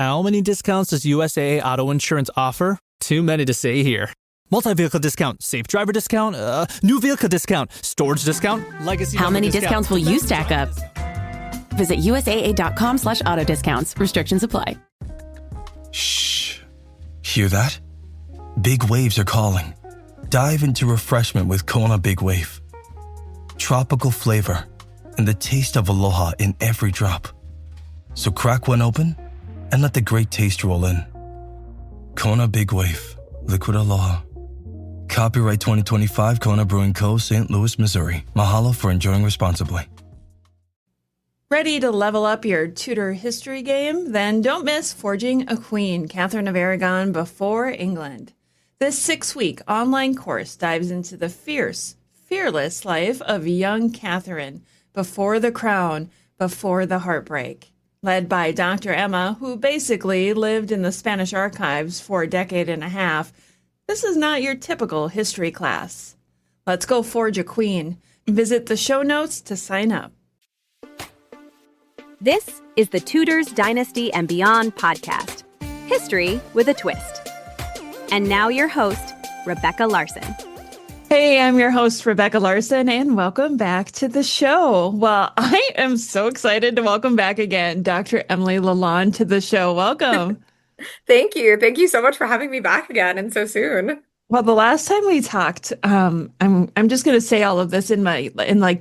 How many discounts does USAA Auto Insurance offer? Too many to say here. Multi-vehicle discount, safe driver discount, new vehicle discount, storage discount, legacy. How many discounts will you stack up? Visit USAA.com/auto discounts. Restrictions apply. Shh. Hear that? Big waves are calling. Dive into refreshment with Kona Big Wave. Tropical flavor and the taste of aloha in every drop. So crack one open and let the great taste roll in. Kona Big Wave, Liquid Aloha. Copyright 2025 Kona Brewing Co., St. Louis, Missouri. Mahalo for enjoying responsibly. Ready to level up your Tudor history game? Then don't miss Forging a Queen, Catherine of Aragon Before England. This 6-week online course dives into the fierce, fearless life of young Catherine before the crown, before the heartbreak. Led by Dr. Emma, who basically lived in the Spanish archives for a decade and a half, this is not your typical history class. Let's go forge a queen. Visit the show notes to sign up. This is the Tudors, Dynasty, and Beyond podcast. History with a twist. And now your host, Rebecca Larson. Hey, I'm your host, Rebecca Larson, and welcome back to the show. Well, I am so excited to welcome back again Dr. Emily Lalande to the show. Welcome. Thank you. Thank you so much for having me back again and so soon. Well, the last time we talked, I'm just going to say all of this in like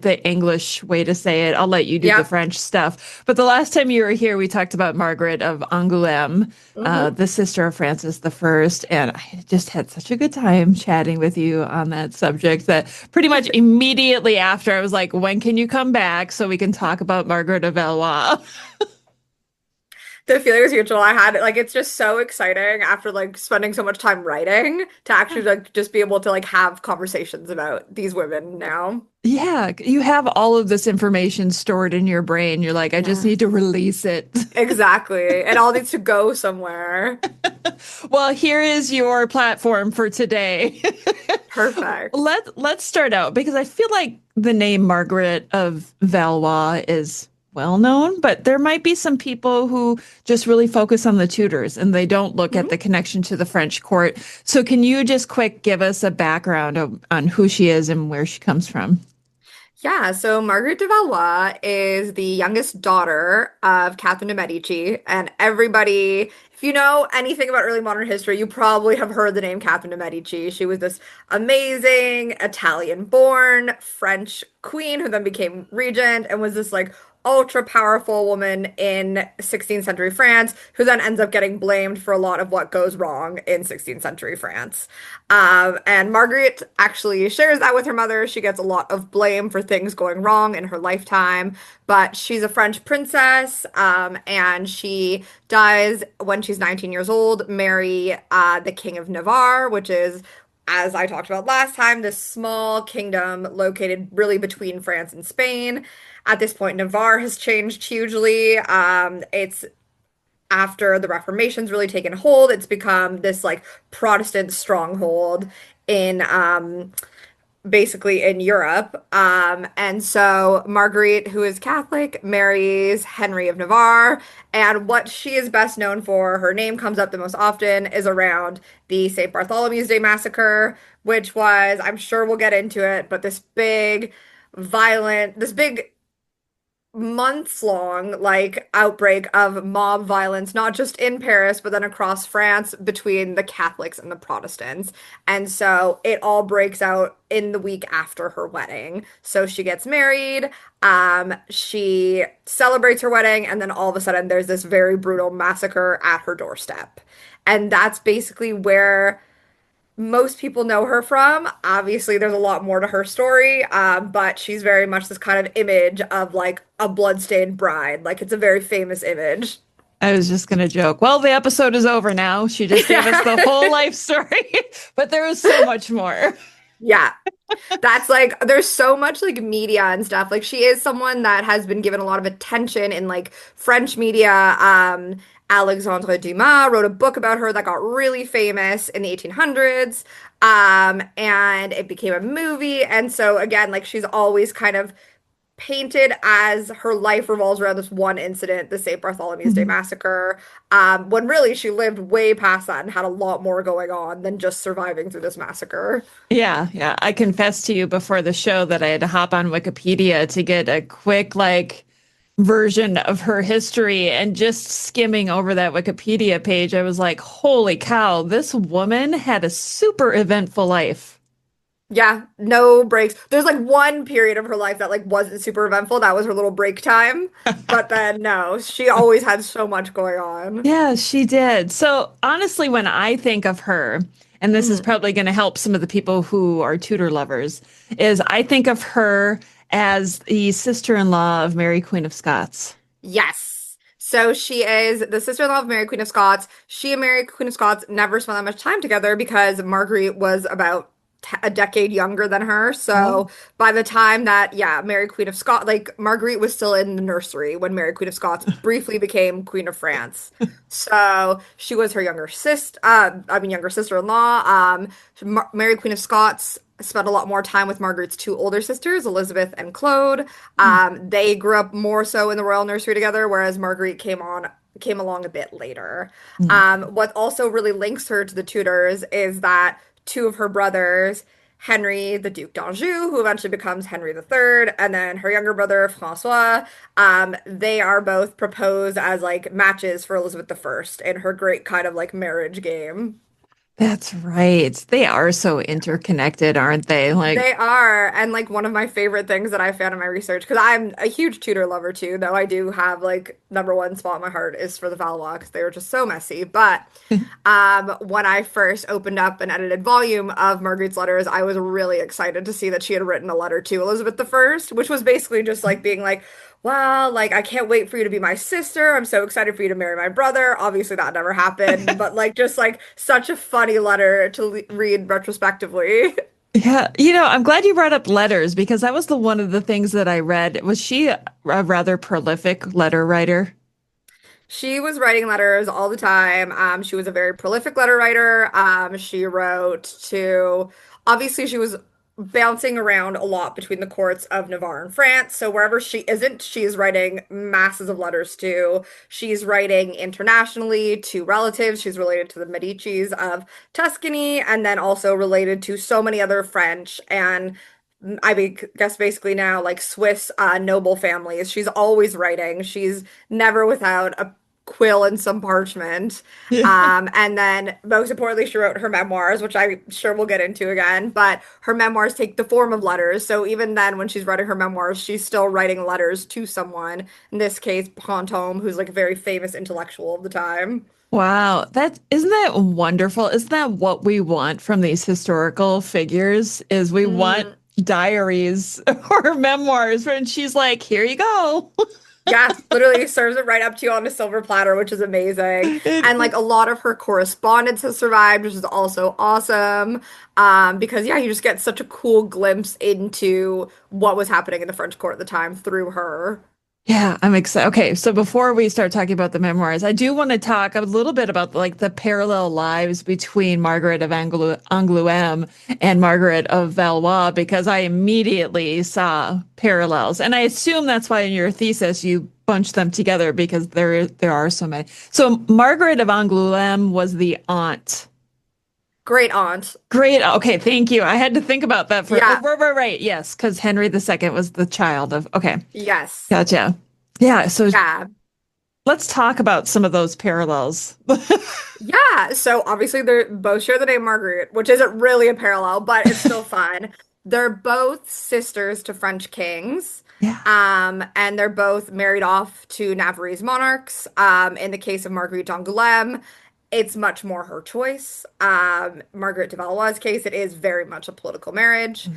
the English way to say it. I'll let you do the French stuff. But the last time you were here, we talked about Margaret of Angoulême, the sister of Francis I, and I just had such a good time chatting with you on that subject that pretty much immediately after I was like, when can you come back so we can talk about Margaret of Valois? The feeling was mutual. I had it's just so exciting after spending so much time writing to actually just be able to have conversations about these women now. Yeah, you have all of this information stored in your brain. You're like, I just need to release it. Exactly. It all needs to go somewhere. Well, here is your platform for today. Perfect. Let's start out because I feel like the name Margaret of Valois is well known, but there might be some people who just really focus on the Tudors and they don't look at the connection to the French court. So can you just quick give us a background on who she is and where she comes from? Yeah, so Margaret de Valois is the youngest daughter of Catherine de Medici, and everybody, if you know anything about early modern history, you probably have heard the name Catherine de Medici. She was this amazing Italian-born French queen who then became regent and was this ultra powerful woman in 16th century France who then ends up getting blamed for a lot of what goes wrong in 16th century France. And Margaret actually shares that with her mother. She gets a lot of blame for things going wrong in her lifetime, but she's a French princess, and she dies when she's 19 years old, marry the King of Navarre, which is, as I talked about last time, this small kingdom located really between France and Spain. At this point, Navarre has changed hugely. It's after the Reformation's really taken hold. It's become this Protestant stronghold in basically in Europe. And so Marguerite, who is Catholic, marries Henry of Navarre. And what she is best known for, her name comes up the most often, is around the St. Bartholomew's Day massacre, which was, I'm sure we'll get into it, but this big months-long outbreak of mob violence, not just in Paris, but then across France between the Catholics and the Protestants. And so it all breaks out in the week after her wedding. So she gets married, she celebrates her wedding, and then all of a sudden there's this very brutal massacre at her doorstep. And that's basically where most people know her from. Obviously, there's a lot more to her story, but she's very much this kind of image of a bloodstained bride. It's a very famous image. I was just going to joke, well, the episode is over now. She just gave us the whole life story, but there was so much more. Yeah. That's there's so much media and stuff. She is someone that has been given a lot of attention in French media. Alexandre Dumas wrote a book about her that got really famous in the 1800s, and it became a movie. And so again, she's always kind of painted as her life revolves around this one incident, the St. Bartholomew's Day Mhm. massacre, when really she lived way past that and had a lot more going on than just surviving through this massacre. Yeah, yeah. I confessed to you before the show that I had to hop on Wikipedia to get a quick, like, version of her history. And just skimming over that Wikipedia page, I was like, holy cow, this woman had a super eventful life. Yeah, no breaks. There's like one period of her life that like wasn't super eventful. That was her little break time. But then no, she always had so much going on. Yeah, she did. So honestly, when I think of her, and this is Mhm. probably going to help some of the people who are Tudor lovers, is I think of her as the sister-in-law of Mary Queen of Scots. Yes. So she is the sister-in-law of Mary Queen of Scots. She and Mary Queen of Scots never spent that much time together because Marguerite was about a decade younger than her. Oh. So by the time that, yeah, Mary Queen of Scots, like Marguerite was still in the nursery when Mary Queen of Scots briefly became Queen of France. So she was her younger sister, younger sister-in-law. Mary Queen of Scots spent a lot more time with Margaret's two older sisters, Elizabeth and Claude. They grew up more so in the royal nursery together, whereas Marguerite came along a bit later. Mm. What also really links her to the Tudors is that two of her brothers, Henry, the Duc d'Anjou, who eventually becomes Henry III, and then her younger brother, Francois, they are both proposed as like matches for Elizabeth I in her great kind of like marriage game. That's right. They are so interconnected, aren't they? Like, They are, and like one of my favorite things that I found in my research, because I'm a huge Tudor lover too, though I do have like number one spot in my heart is for the Valois because they were just so messy. But when I first opened up an edited volume of Margaret's letters, I was really excited to see that she had written a letter to Elizabeth I, which was basically just like being like, well, like I can't wait for you to be my sister. I'm so excited for you to marry my brother. Obviously, that never happened, but like just like such a funny letter to read retrospectively. yeah, I'm glad you brought up letters because that was the one of the things that I read. Was she a rather prolific letter writer? She was writing letters all the time. She was a very prolific letter writer. She wrote to, obviously, she was bouncing around a lot between the courts of Navarre and France. So wherever she isn't, she's writing masses of letters to. She's writing internationally to relatives. She's related to the Medicis of Tuscany, and then also related to so many other French and guess basically now like Swiss noble families. She's always writing. She's never without a quill and some parchment. And then most importantly, she wrote her memoirs, which I'm sure we'll get into again. But her memoirs take the form of letters. So even then, when she's writing her memoirs, she's still writing letters to someone. In this case, Brantôme, who's like a very famous intellectual of the time. Wow, that isn't that wonderful? Isn't that what we want from these historical figures? Is we want Mhm. diaries or memoirs, and she's like, "Here you go." Yeah, literally serves it right up to you on a silver platter, which is amazing. And like a lot of her correspondence has survived, which is also awesome. Because yeah, you just get such a cool glimpse into what was happening in the French court at the time through her. Yeah, I'm excited. Okay, so before we start talking about the memoirs, I do want to talk a little bit about like the parallel lives between Margaret of Angoulême and Margaret of Valois because I immediately saw parallels, and I assume that's why in your thesis you bunched them together because there are so many. So Margaret of Angoulême was the aunt. Great aunt. Great. Okay, thank you. I had to think about that for. Oh, Yeah. right. Yes, because Henry II was the child of. Okay, Yes. gotcha. Yeah. So Yeah. let's talk about some of those parallels. Yeah. So obviously they both share the name Marguerite, which isn't really a parallel, but it's still fun. They're both sisters to French kings. Yeah. And they're both married off to Navarrese monarchs. In the case of Marguerite d'Angoulême, it's much more her choice. Margaret de Valois' case, it is very much a political marriage.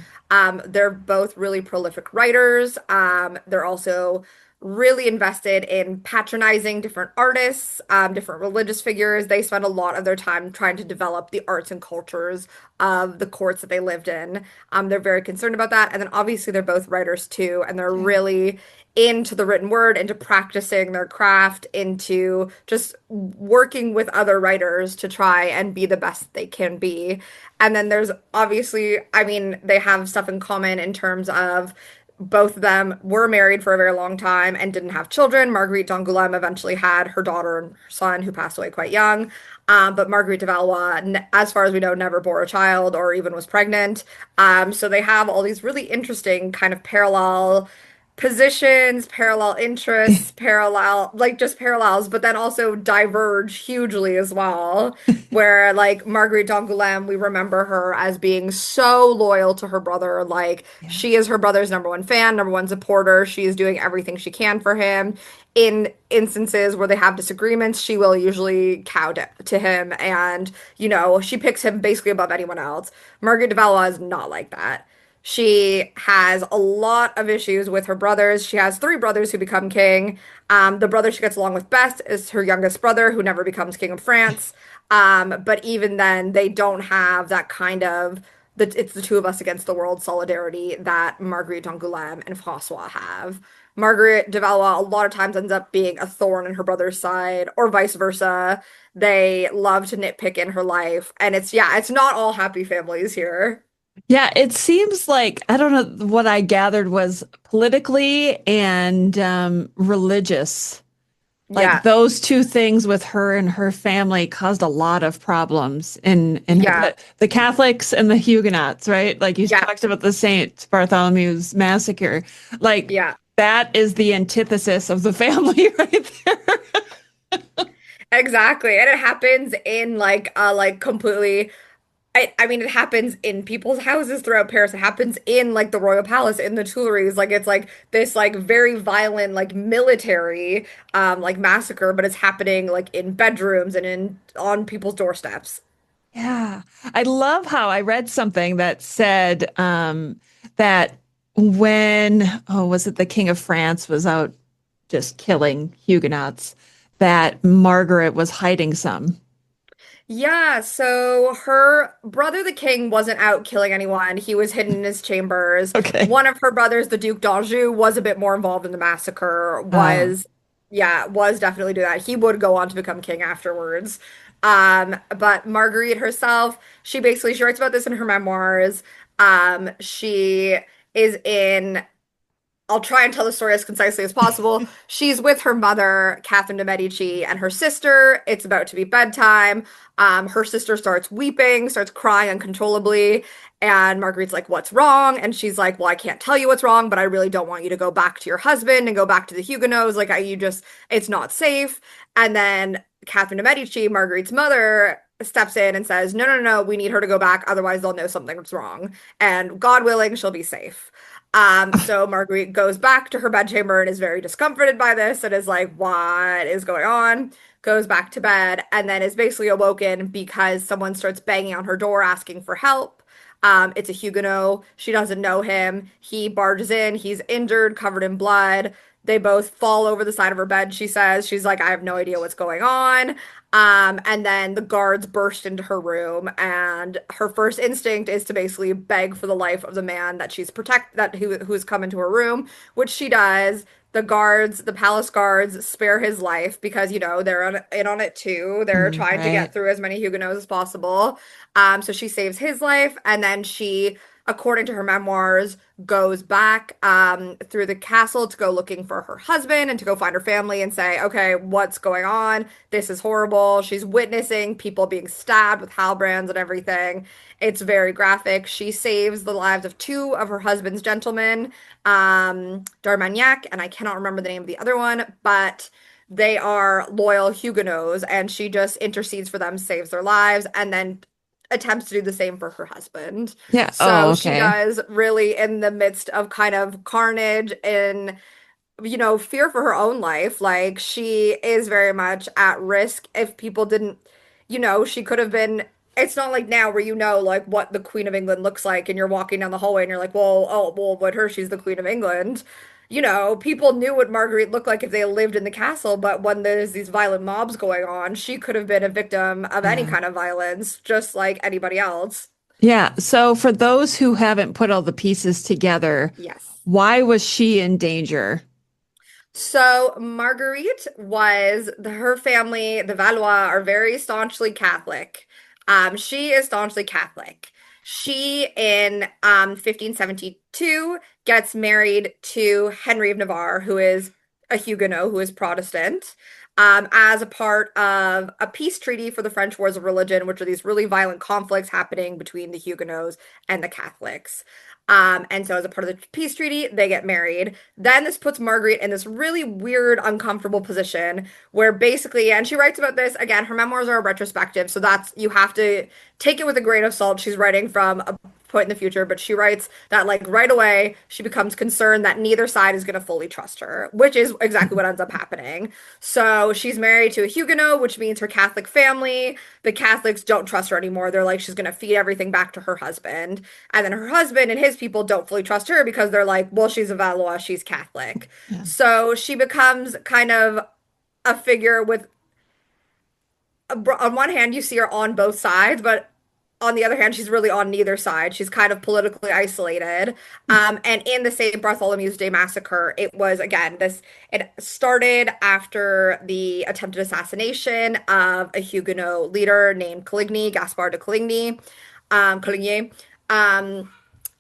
They're both really prolific writers. They're also really invested in patronizing different artists, different religious figures. They spend a lot of their time trying to develop the arts and cultures of the courts that they lived in. They're very concerned about that. And then obviously they're both writers too, and they're Yeah. really into the written word, into practicing their craft, into just working with other writers to try and be the best they can be. And then there's obviously, I mean, they have stuff in common in terms of Both of them were married for a very long time and didn't have children. Marguerite d'Angoulême eventually had her daughter and her son, who passed away quite young. But Marguerite de Valois, as far as we know, never bore a child or even was pregnant. So they have all these really interesting kind of parallel positions, parallel interests, parallel, like just parallels, but then also diverge hugely as well. Where like Marguerite d'Angoulême, we remember her as being so loyal to her brother. Like Yeah. she is her brother's number one fan, number one supporter. She is doing everything she can for him. In instances where they have disagreements, she will usually to him and, she picks him basically above anyone else. Margaret de Valois is not like that. She has a lot of issues with her brothers. She has three brothers who become king. The brother she gets along with best is her youngest brother, who never becomes king of France. But even then, they don't have that kind of it's the two of us against the world solidarity that Marguerite d'Angoulême and Francois have. Margaret de Valois a lot of times ends up being a thorn in her brother's side, or vice versa. They love to nitpick in her life, and it's not all happy families here. Yeah, it seems like I don't know what I gathered was politically and religious. Like Yeah, those two things with her and her family caused a lot of problems in her yeah, the Catholics and the Huguenots, right? Like you yeah, talked about the Saint Bartholomew's massacre. Like yeah. that is the antithesis of the family right there. Exactly. And it happens in like completely I mean it happens in people's houses throughout Paris. It happens in like the Royal Palace, in the Tuileries. Like it's like this like very violent like military like massacre, but it's happening like in bedrooms and in on people's doorsteps. Yeah. I love how I read something that said that when, oh, was it the King of France was out just killing Huguenots, that Margaret was hiding some. Yeah, so her brother, the king, wasn't out killing anyone. He was hidden in his chambers. Okay. One of her brothers, the Duke d'Anjou, was a bit more involved in the massacre, Oh, was definitely do that. He would go on to become king afterwards. But Marguerite herself, she writes about this in her memoirs. She is in I'll try and tell the story as concisely as possible. She's with her mother, Catherine de Medici, and her sister. It's about to be bedtime. Her sister starts weeping, starts crying uncontrollably. And Marguerite's like, "What's wrong?" And she's like, "Well, I can't tell you what's wrong, but I really don't want you to go back to your husband and go back to the Huguenots. Like, it's not safe." And then Catherine de Medici, Marguerite's mother, steps in and says, "No, no, no, we need her to go back. Otherwise, they'll know something's wrong. And God willing, she'll be safe." So Marguerite goes back to her bedchamber and is very discomforted by this and is like, what is going on? Goes back to bed and then is basically awoken because someone starts banging on her door asking for help. It's a Huguenot. She doesn't know him. He barges in. He's injured, covered in blood. They both fall over the side of her bed, she says. She's like, I have no idea what's going on. And then the guards burst into her room, and her first instinct is to basically beg for the life of the man that who's come into her room, which she does. The palace guards, spare his life because they're in on it too. They're trying to get right. through as many Huguenots as possible. So she saves his life, and then she, according to her memoirs, goes back through the castle to go looking for her husband and to go find her family and say, okay, what's going on? This is horrible. She's witnessing people being stabbed with halbrands and everything. It's very graphic. She saves the lives of two of her husband's gentlemen, d'Armagnac, and I cannot remember the name of the other one, but they are loyal Huguenots, and she just intercedes for them, saves their lives, and then attempts to do the same for her husband. Yeah. Oh, So she okay. does really in the midst of kind of carnage and fear for her own life. Like she is very much at risk if people didn't, she could have been. It's not like now where like what the Queen of England looks like and you're walking down the hallway and you're like, well, oh, well, what her? She's the Queen of England. People knew what Marguerite looked like if they lived in the castle, but when there's these violent mobs going on, she could have been a victim of any Yeah. kind of violence, just like anybody else. Yeah. So for those who haven't put all the pieces together, Yes. why was she in danger? So Marguerite her family, the Valois, are very staunchly Catholic. She is staunchly Catholic. She, in 1572, gets married to Henry of Navarre, who is a Huguenot, who is Protestant, as a part of a peace treaty for the French Wars of Religion, which are these really violent conflicts happening between the Huguenots and the Catholics. And so, as a part of the peace treaty, they get married. Then this puts Margaret in this really weird, uncomfortable position where basically, and she writes about this again, her memoirs are a retrospective, so that's, you have to take it with a grain of salt. She's writing from a point in the future, but she writes that like right away she becomes concerned that neither side is going to fully trust her, which is exactly what ends up happening. So she's married to a Huguenot, which means her Catholic family, the Catholics don't trust her anymore. They're like, she's going to feed everything back to her husband. And then her husband and his people don't fully trust her because they're like, well, she's a Valois, she's Catholic. Yeah. So she becomes kind of a figure with, on one hand, you see her on both sides, but on the other hand, she's really on neither side. She's kind of politically isolated. And in the St. Bartholomew's Day massacre, it was again it started after the attempted assassination of a Huguenot leader named Coligny, Gaspard de Coligny, Coligny.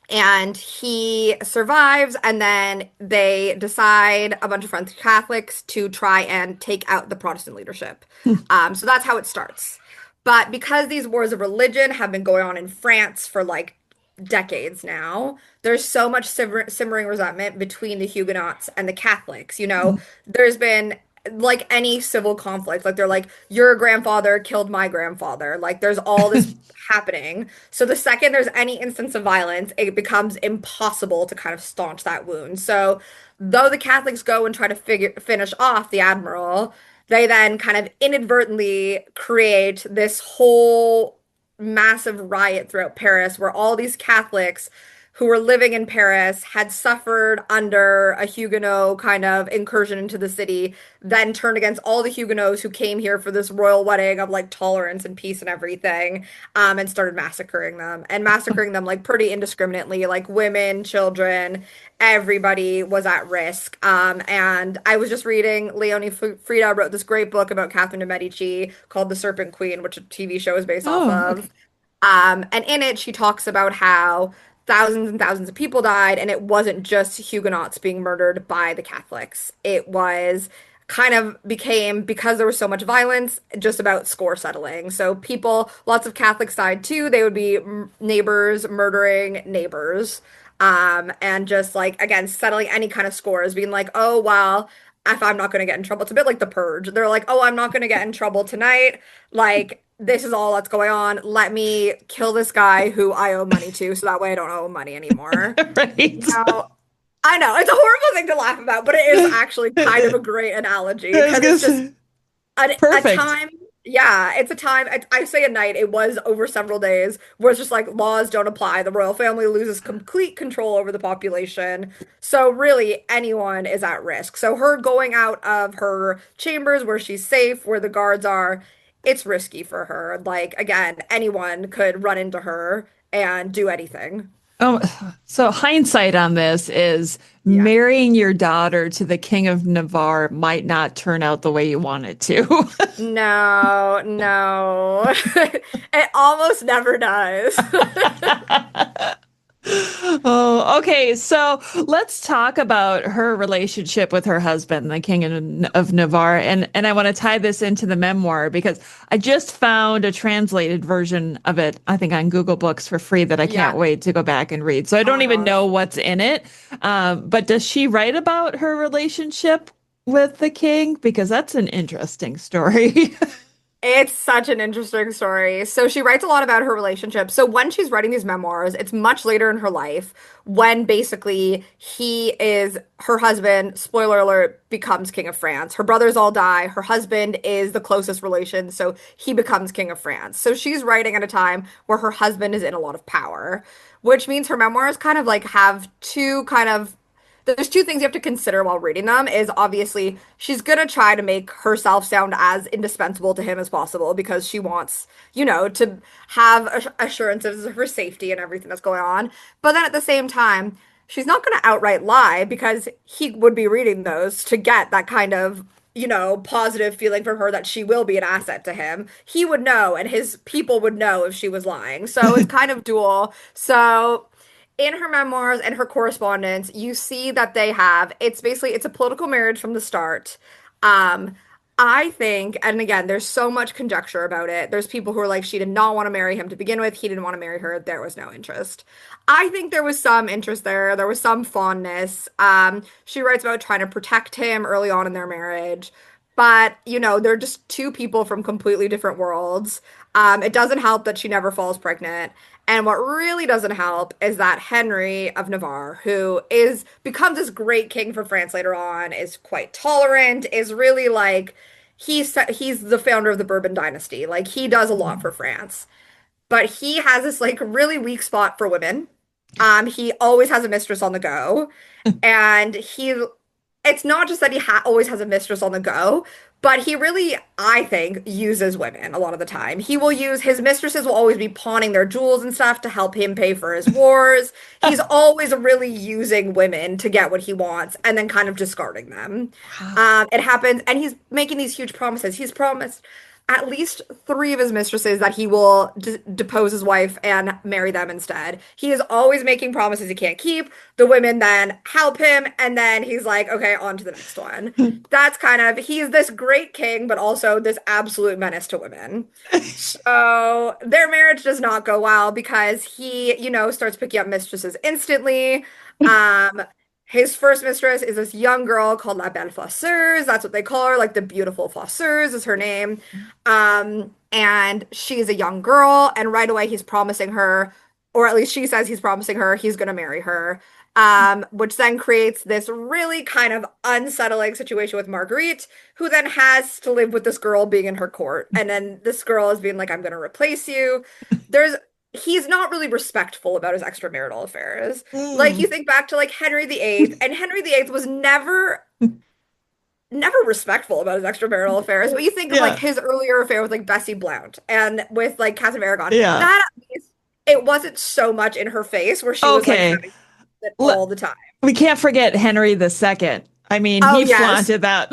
And he survives, and then they decide, a bunch of French Catholics, to try and take out the Protestant leadership. So that's how it starts. But because these wars of religion have been going on in France for like decades now, there's so much simmering resentment between the Huguenots and the Catholics. You know, there's been like any civil conflict, like they're like, your grandfather killed my grandfather. Like there's all this happening. So the second there's any instance of violence, it becomes impossible to kind of staunch that wound. So though the Catholics go and try to finish off the admiral, they then kind of inadvertently create this whole massive riot throughout Paris where all these Catholics who were living in Paris had suffered under a Huguenot kind of incursion into the city, then turned against all the Huguenots who came here for this royal wedding of like tolerance and peace and everything, and started massacring them like pretty indiscriminately, like women, children, everybody was at risk. And I was just reading, Leonie Frida wrote this great book about Catherine de Medici called The Serpent Queen, which a TV show is based off of. Okay. And in it, she talks about how thousands and thousands of people died, and it wasn't just Huguenots being murdered by the Catholics. It was kind of became, because there was so much violence, just about score settling. So people, lots of Catholics died too. They would be neighbors murdering neighbors. And just like, again, settling any kind of scores, being like, oh, well, if I'm not going to get in trouble, it's a bit like the Purge. They're like, oh, I'm not going to get in trouble tonight. Like, this is all that's going on. Let me kill this guy who I owe money to, so that way I don't owe him money anymore. Right. Now, I know it's a horrible thing to laugh about, but it is actually kind of a great analogy because it's just a time. Yeah, it's a time. I say a night. It was over several days where it's just like laws don't apply. The royal family loses complete control over the population. So really, anyone is at risk. So her going out of her chambers where she's safe, where the guards are, it's risky for her. Like again, anyone could run into her and do anything. Oh, so hindsight on this is Yeah. marrying your daughter to the King of Navarre might not turn out the way you want it to. No, no. It almost never does. Oh, okay. So let's talk about her relationship with her husband, the King of Navarre. And I want to tie this into the memoir because I just found a translated version of it, I think, on Google Books for free that I can't Yeah. wait to go back and read. So I don't my even gosh. know what's in it. But does she write about her relationship with the king? Because that's an interesting story. It's such an interesting story. So she writes a lot about her relationship. So when she's writing these memoirs, it's much later in her life when basically her husband, spoiler alert, becomes king of France. Her brothers all die. Her husband is the closest relation, so he becomes king of France. So she's writing at a time where her husband is in a lot of power, which means her memoirs kind of like have there's two things you have to consider while reading them is obviously she's gonna try to make herself sound as indispensable to him as possible because she wants, to have assurances of her safety and everything that's going on. But then at the same time, she's not gonna outright lie because he would be reading those to get that kind of positive feeling from her that she will be an asset to him. He would know, and his people would know if she was lying. So it's kind of dual. So in her memoirs and her correspondence, you see that it's a political marriage from the start. Um, I think, and again, there's so much conjecture about it. There's people who are like, she did not want to marry him to begin with. He didn't want to marry her. There was no interest. I think there was some interest there. There was some fondness. She writes about trying to protect him early on in their marriage. But, they're just two people from completely different worlds. It doesn't help that she never falls pregnant. And what really doesn't help is that Henry of Navarre, who becomes this great king for France later on, is quite tolerant, is really like he's the founder of the Bourbon dynasty. Like he does a lot for France. But he has this like really weak spot for women. He always has a mistress on the go. And it's not just that he always has a mistress on the go, but he really, I think, uses women a lot of the time. His mistresses will always be pawning their jewels and stuff to help him pay for his wars. He's always really using women to get what he wants and then kind of discarding them. It happens, and he's making these huge promises. He's promised at least three of his mistresses that he will depose his wife and marry them instead. He is always making promises he can't keep. The women then help him, and then he's like, okay, on to the next one. He's this great king, but also this absolute menace to women. So their marriage does not go well because he, starts picking up mistresses instantly. His first mistress is this young girl called La Belle Fosseuse. That's what they call her, like the beautiful Fosseuse is her name. And she's a young girl, and right away he's promising her, or at least she says he's promising her, he's going to marry her. Which then creates this really kind of unsettling situation with Marguerite, who then has to live with this girl being in her court. And then this girl is being like, I'm going to replace you. He's not really respectful about his extramarital affairs. Like you think back to like Henry VIII, and Henry VIII was never respectful about his extramarital affairs. But you think of like his earlier affair with like Bessie Blount and with like Catherine of Aragon. Yeah. That at least it wasn't so much in her face where she was like having it all the time. We can't forget Henry II. I mean, he flaunted that.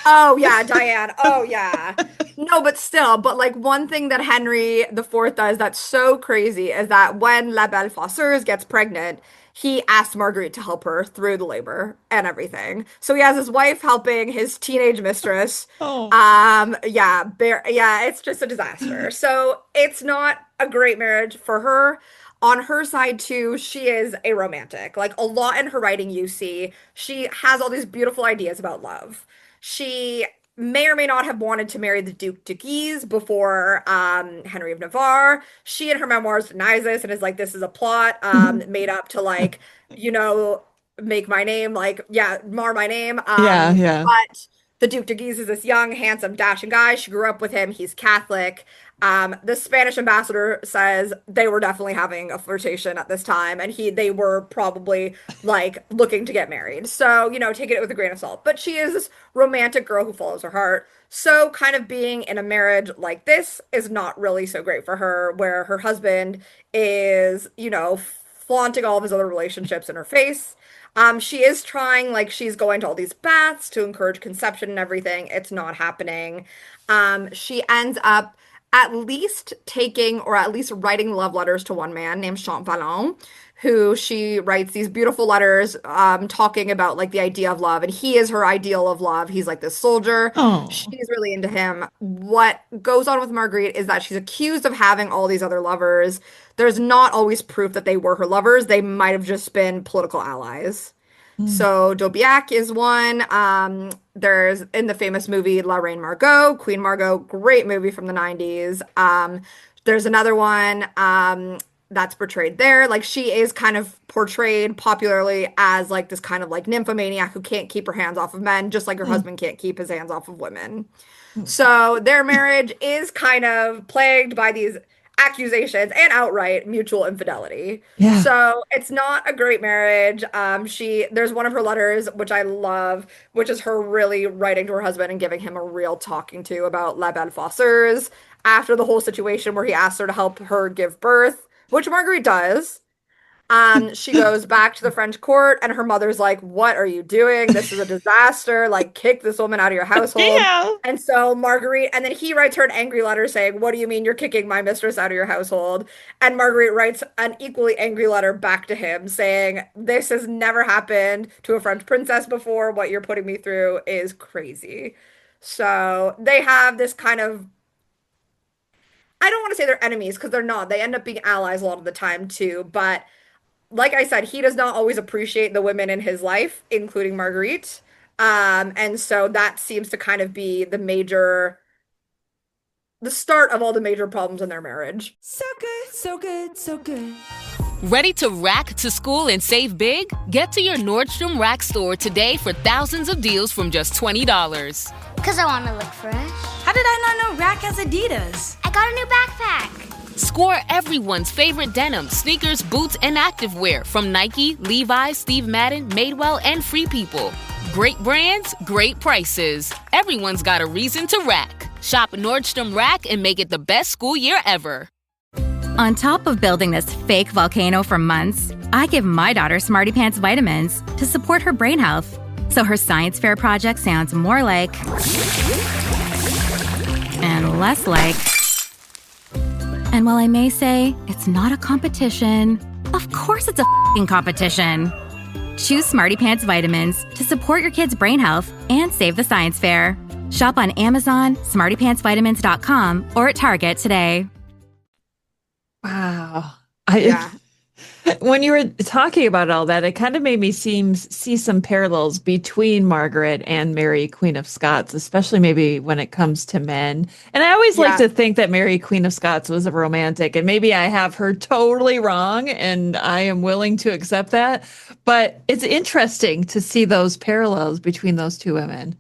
Oh yeah, Diane. Oh yeah. No, but still, like one thing that Henry IV does that's so crazy is that when La Belle Fosseuse gets pregnant, he asks Marguerite to help her through the labor and everything. So he has his wife helping his teenage mistress. Oh. It's just a disaster. So it's not a great marriage for her. On her side, too, she is a romantic. Like, a lot in her writing, you see, she has all these beautiful ideas about love. She may or may not have wanted to marry the Duke de Guise before Henry of Navarre. She, in her memoirs, denies this and is like, this is a plot made up to, like, make my name, mar my name. But the Duke de Guise is this young, handsome, dashing guy. She grew up with him. He's Catholic. The Spanish ambassador says they were definitely having a flirtation at this time, and they were probably like looking to get married. So, take it with a grain of salt. But she is this romantic girl who follows her heart. So kind of being in a marriage like this is not really so great for her, where her husband is, flaunting all of his other relationships in her face. She is trying, like, she's going to all these baths to encourage conception and everything. It's not happening. She ends up at least taking, or at least writing love letters to one man named Champvallon, who she writes these beautiful letters talking about, like, the idea of love. And he is her ideal of love. He's like this soldier. Oh. She's really into him. What goes on with Marguerite is that she's accused of having all these other lovers. There's not always proof that they were her lovers. They might have just been political allies. So D'Aubiac is one. There's in the famous movie La Reine Margot, Queen Margot, great movie from the 90s. There's another one that's portrayed there. Like, she is kind of portrayed popularly as like this kind of like nymphomaniac who can't keep her hands off of men, just like her husband can't keep his hands off of women. So their marriage is kind of plagued by these accusations and outright mutual infidelity. Yeah. So it's not a great marriage. There's one of her letters, which I love, which is her really writing to her husband and giving him a real talking to about La Belle Fosseuse after the whole situation where he asked her to help her give birth, which Marguerite does. She goes back to the French court, and her mother's like, "What are you doing? This is a disaster. Like, kick this woman out of your household." Yeah. And so Marguerite, and then he writes her an angry letter saying, "What do you mean you're kicking my mistress out of your household?" And Marguerite writes an equally angry letter back to him saying, "This has never happened to a French princess before. What you're putting me through is crazy." So they have this kind of, I don't want to say they're enemies because they're not. They end up being allies a lot of the time too. But like I said, he does not always appreciate the women in his life, including Marguerite. And so that seems to kind of be the start of all the major problems in their marriage. So good, so good, so good. Ready to rack to school and save big? Get to your Nordstrom Rack store today for thousands of deals from just $20. Because I want to look fresh. How did I not know Rack has Adidas? I got a new backpack. Score everyone's favorite denim, sneakers, boots, and activewear from Nike, Levi's, Steve Madden, Madewell, and Free People. Great brands, great prices. Everyone's got a reason to rack. Shop Nordstrom Rack and make it the best school year ever. On top of building this fake volcano for months, I give my daughter Smarty Pants vitamins to support her brain health. So her science fair project sounds more like and less like. And while I may say it's not a competition, of course it's a f***ing competition. Choose Smarty Pants vitamins to support your kid's brain health and save the science fair. Shop on Amazon, smartypantsvitamins.com, or at Target today. Wow. Yeah. When you were talking about all that, it kind of made me see some parallels between Margaret and Mary, Queen of Scots, especially maybe when it comes to men. And I always like to think that Mary, Queen of Scots was a romantic, and maybe I have her totally wrong, and I am willing to accept that. But it's interesting to see those parallels between those two women.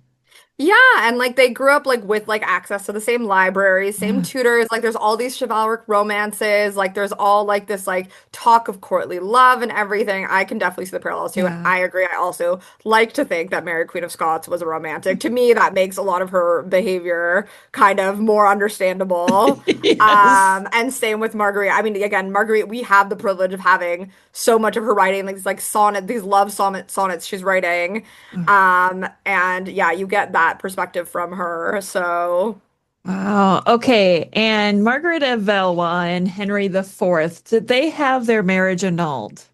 Yeah, and like they grew up like with like access to the same libraries, same tutors. Like there's all these chivalric romances. Like there's all like this like talk of courtly love and everything. I can definitely see the parallels too. And I agree. I also like to think that Mary Queen of Scots was a romantic. To me, that makes a lot of her behavior kind of more understandable. Yes. And same with Marguerite. I mean, again, Marguerite, we have the privilege of having so much of her writing, like these love sonnets she's writing. And yeah, you get that perspective from her. So wow. Okay. And Margaret of Valois and Henry IV, did they have their marriage annulled?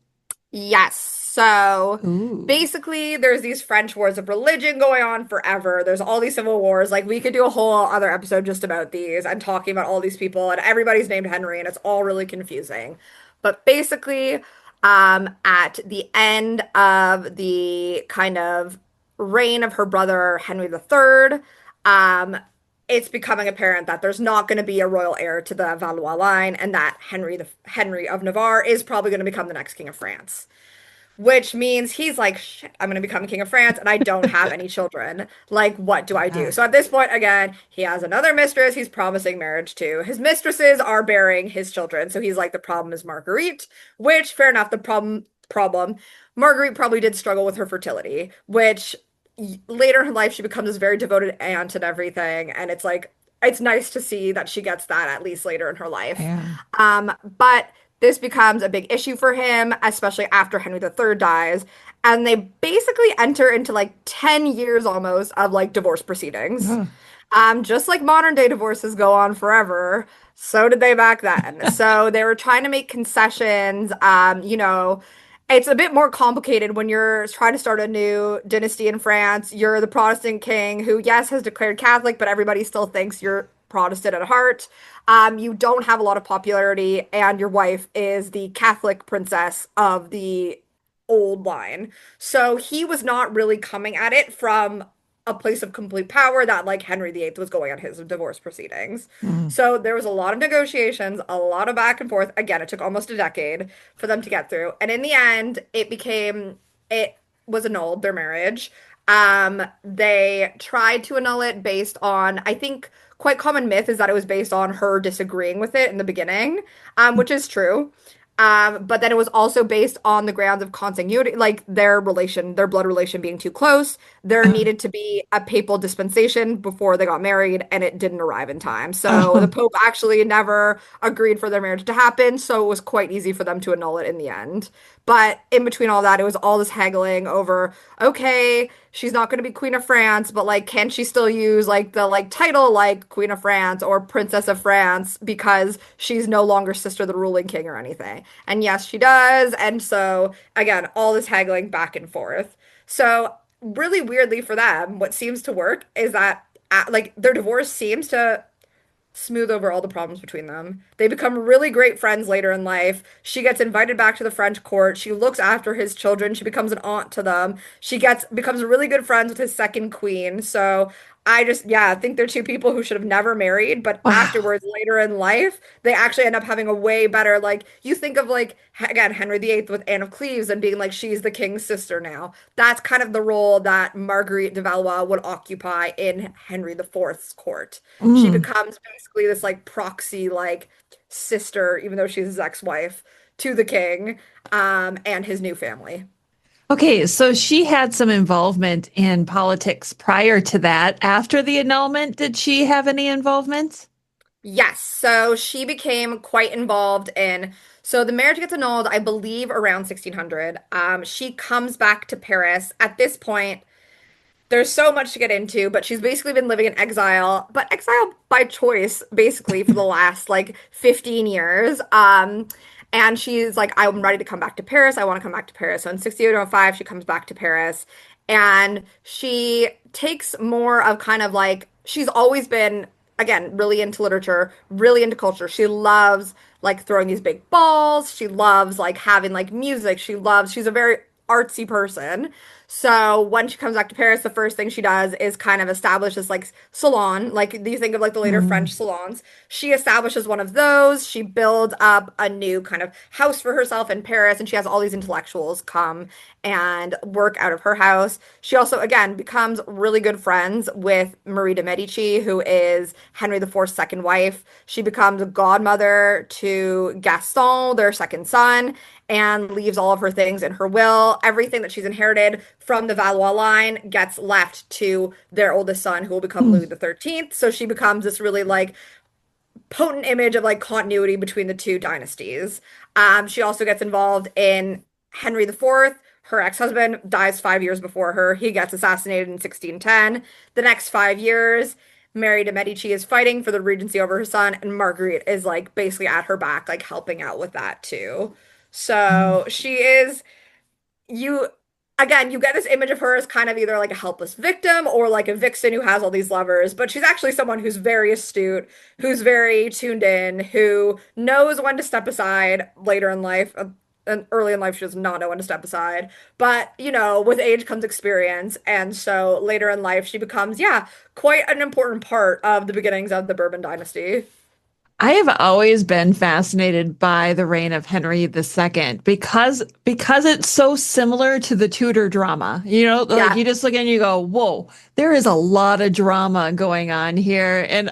yes. So basically there's these French wars of religion going on forever. There's all these civil wars. Like we could do a whole other episode just about these and talking about all these people, and everybody's named Henry, and it's all really confusing. But basically, at the end of the kind of reign of her brother Henry III, it's becoming apparent that there's not going to be a royal heir to the Valois line, and that Henry of Navarre is probably going to become the next king of France. Which means he's like, shit, I'm going to become king of France and I don't have any children. Like, what do I do? So at this point, again, he has another mistress he's promising marriage to. His mistresses are bearing his children. So he's like, the problem is Marguerite, which, fair enough, the problem, Marguerite probably did struggle with her fertility, which later in her life, she becomes this very devoted aunt and everything. And it's like, it's nice to see that she gets that at least later in her life. Yeah. But this becomes a big issue for him, especially after Henry III dies. And they basically enter into like 10 years almost of like divorce proceedings. Just like modern day divorces go on forever, so did they back then. So they were trying to make concessions. It's a bit more complicated when you're trying to start a new dynasty in France. You're the Protestant king who, yes, has declared Catholic, but everybody still thinks you're Protestant at heart. You don't have a lot of popularity, and your wife is the Catholic princess of the old line. So he was not really coming at it from a place of complete power that like Henry VIII was going on his divorce proceedings. So there was a lot of negotiations, a lot of back and forth. Again, it took almost a decade for them to get through. And in the end, it was annulled, their marriage. They tried to annul it based on, I think, quite common myth is that it was based on her disagreeing with it in the beginning, which is true. But then it was also based on the grounds of consanguinity, like their relation, their blood relation being too close. There needed to be a papal dispensation before they got married, and it didn't arrive in time. So the Pope actually never agreed for their marriage to happen. So it was quite easy for them to annul it in the end. But in between all that, it was all this haggling over, okay, she's not going to be Queen of France, but like, can she still use like the like title like Queen of France or Princess of France because she's no longer sister of the ruling king or anything? And yes, she does. And so again, all this haggling back and forth. So really weirdly for them, what seems to work is that like their divorce seems to smooth over all the problems between them. They become really great friends later in life. She gets invited back to the French court. She looks after his children. She becomes an aunt to them. She gets becomes really good friends with his second queen. So I just, yeah, I think they're two people who should have never married, but Wow. afterwards, later in life, they actually end up having a way better, like, you think of, like, again, Henry VIII with Anne of Cleves and being like, she's the king's sister now. That's kind of the role that Marguerite de Valois would occupy in Henry the IV's court. She Mm. becomes basically this, like, proxy, like, sister, even though she's his ex-wife, to the king, and his new family. Okay, so she had some involvement in politics prior to that. After the annulment, did she have any involvement? Yes, so she became quite involved in. So the marriage gets annulled, I believe, around 1600. She comes back to Paris. At this point, there's so much to get into, but she's basically been living in exile, but exile by choice, basically, for the last like 15 years. And she's like, I'm ready to come back to Paris. I want to come back to Paris. So in 1605, she comes back to Paris and she takes more of kind of like, she's always been, again, really into literature, really into culture. She loves like throwing these big balls. She loves like having like music. She's a very artsy person. So when she comes back to Paris, the first thing she does is kind of establish this like salon. Like you think of like the later Mm. French salons. She establishes one of those. She builds up a new kind of house for herself in Paris, and she has all these intellectuals come and work out of her house. She also, again, becomes really good friends with Marie de Medici, who is Henry IV's second wife. She becomes a godmother to Gaston, their second son, and leaves all of her things in her will. Everything that she's inherited from the Valois line gets left to their oldest son, who will become Mm. Louis XIII. So she becomes this really like potent image of like continuity between the two dynasties. She also gets involved in Henry IV. Her ex-husband dies 5 years before her. He gets assassinated in 1610. The next 5 years, Mary de Medici is fighting for the regency over her son, and Marguerite is like basically at her back, like helping out with that too. So she is you again, you get this image of her as kind of either like a helpless victim or like a vixen who has all these lovers, but she's actually someone who's very astute, who's very tuned in, who knows when to step aside later in life. And early in life, she does not know when to step aside. But, you know, with age comes experience. And so later in life, she becomes, yeah, quite an important part of the beginnings of the Bourbon dynasty. I have always been fascinated by the reign of Henry II because it's so similar to the Tudor drama. You know, like Yeah. you just look and you go, "Whoa, there is a lot of drama going on here," and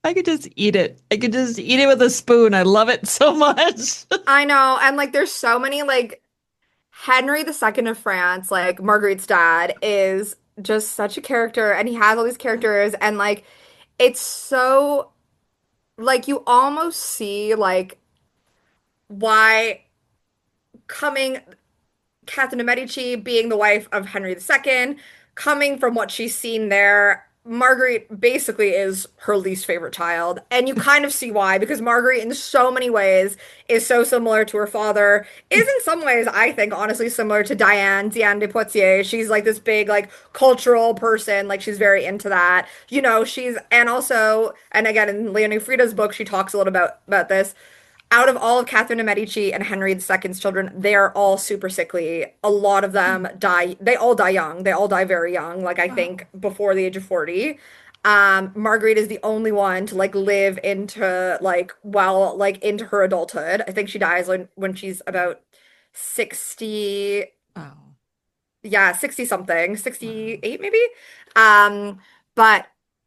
I could just eat it. I could just eat it with a spoon. I love it so much. I know. And like, there's so many like Henry II of France, like Marguerite's dad, is just such a character, and he has all these characters, and like it's so like you almost see like why coming Catherine de Medici being the wife of Henry II, coming from what she's seen there, Marguerite basically is her least favorite child. And you kind of see why, because Marguerite, in so many ways, is so similar to her father, is in some ways, I think, honestly, similar to Diane de Poitiers. She's like this big, like, cultural person. Like, she's very into that. You know, and also, and again, in Leonie Frida's book, she talks a little about this out of all of Catherine de Medici and Henry II's children, they are all super sickly. A lot of them die. They all die young. They all die very young. Like I think before the age of 40. Marguerite is the only one to like live into like well like into her adulthood. I think she dies when she's about 60, Oh, yeah, 60 something, wow. 68 maybe. Um, but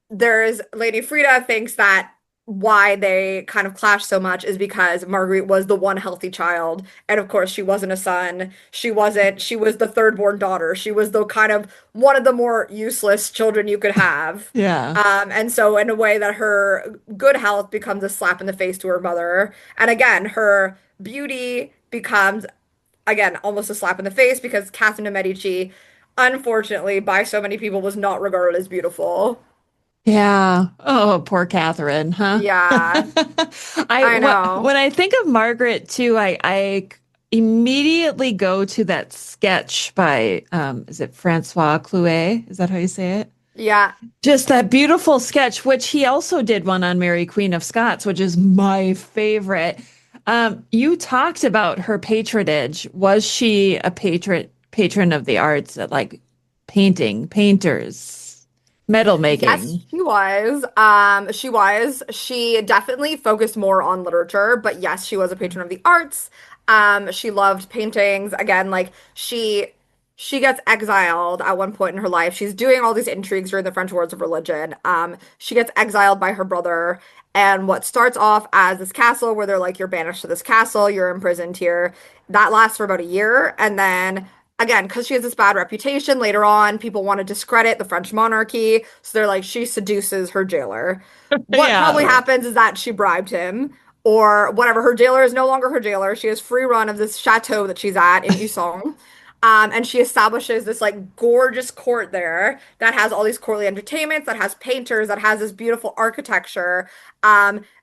there's Lady Frida thinks that why they kind of clashed so much is because Marguerite was the one healthy child. And of course, she wasn't a son. She was the third born daughter. She was the kind of one of the more useless children you could have. Yeah. And so, in a way, that her good health becomes a slap in the face to her mother. And again, her beauty becomes, again, almost a slap in the face because Catherine de' Medici, unfortunately, by so many people, was not regarded as beautiful. Yeah. Oh, poor Catherine, huh? Yeah, I know. When I think of Margaret too, I immediately go to that sketch by is it Francois Clouet? Is that how you say it? Yeah. Just that beautiful sketch, which he also did one on Mary Queen of Scots, which is my favorite. You talked about her patronage. Was she a patron of the arts, like painting, painters, metal Yes, making? she was. She was. She definitely focused more on literature, but yes, she was a patron of the arts. She loved paintings. Again, like she gets exiled at one point in her life. She's doing all these intrigues during the French Wars of Religion. She gets exiled by her brother, and what starts off as this castle where they're like, you're banished to this castle, you're imprisoned here. That lasts for about a year, and then again, because she has this bad reputation, later on, people want to discredit the French monarchy. So they're like, she seduces her jailer. What Yeah. probably happens is that she bribed him or whatever. Her jailer is no longer her jailer. She has free run of this chateau that she's at in Uson. And she establishes this like gorgeous court there that has all these courtly entertainments, that has painters, that has this beautiful architecture.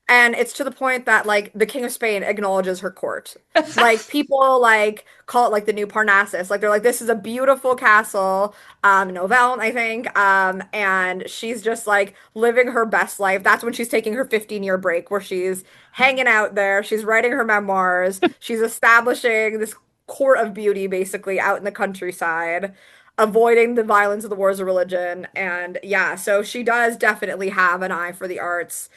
And it's to the point that like the King of Spain acknowledges her court. Like people like call it like the new Parnassus. Like they're like, this is a beautiful castle, Novelle, I think. And she's just like living her best life. That's when she's taking her 15-year break where she's hanging out there. She's writing her memoirs. She's establishing this court of beauty basically out in the countryside, avoiding the violence of the wars of religion. And yeah, so she does definitely have an eye for the arts.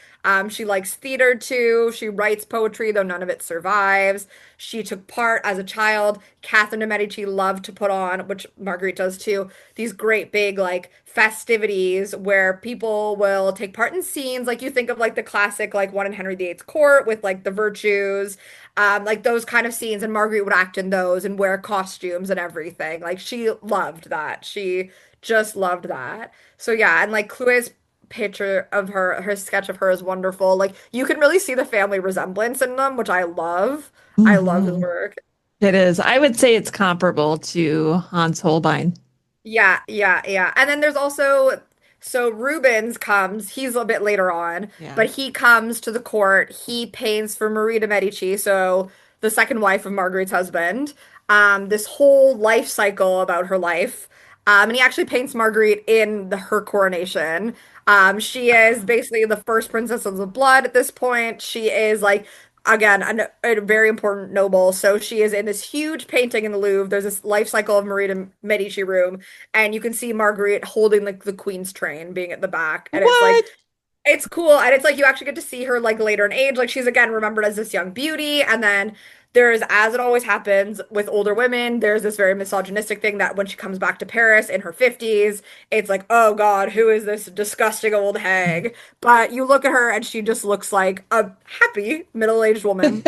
She likes theater too. She writes poetry, though none of it survives. She took part as a child. Catherine de' Medici loved to put on, which Marguerite does too, these great big like festivities where people will take part in scenes. Like you think of like the classic like one in Henry VIII's court with like the virtues, like those kind of scenes, and Marguerite would act in those and wear costumes and everything. Like she loved that. She just loved that. So yeah, and like Chloe's picture of her sketch of her is wonderful. Like you can really see the family resemblance in them, which I love. I love his Mhm. work. It is. I would say it's comparable to Hans Holbein. Yeah, yeah, yeah. And then there's also, so Rubens comes, he's a bit later on, Yeah. but he comes to the court. He paints for Marie de' Medici, so the second wife of Margaret's husband, this whole life cycle about her life. And he actually paints Marguerite in her coronation. She is basically the first princess of the blood at this point. She is like again, a very important noble. So she is in this huge painting in the Louvre. There's this life cycle of Marie de' Medici room, and you can see Marguerite holding like the Queen's train being at the back. And it's like What? it's cool. And it's like you actually get to see her like later in age. Like she's again remembered as this young beauty. And then there's, as it always happens with older women, there's this very misogynistic thing that when she comes back to Paris in her 50s, it's like, oh God, who is this disgusting old hag? But you look at her and she just looks like a happy middle-aged woman.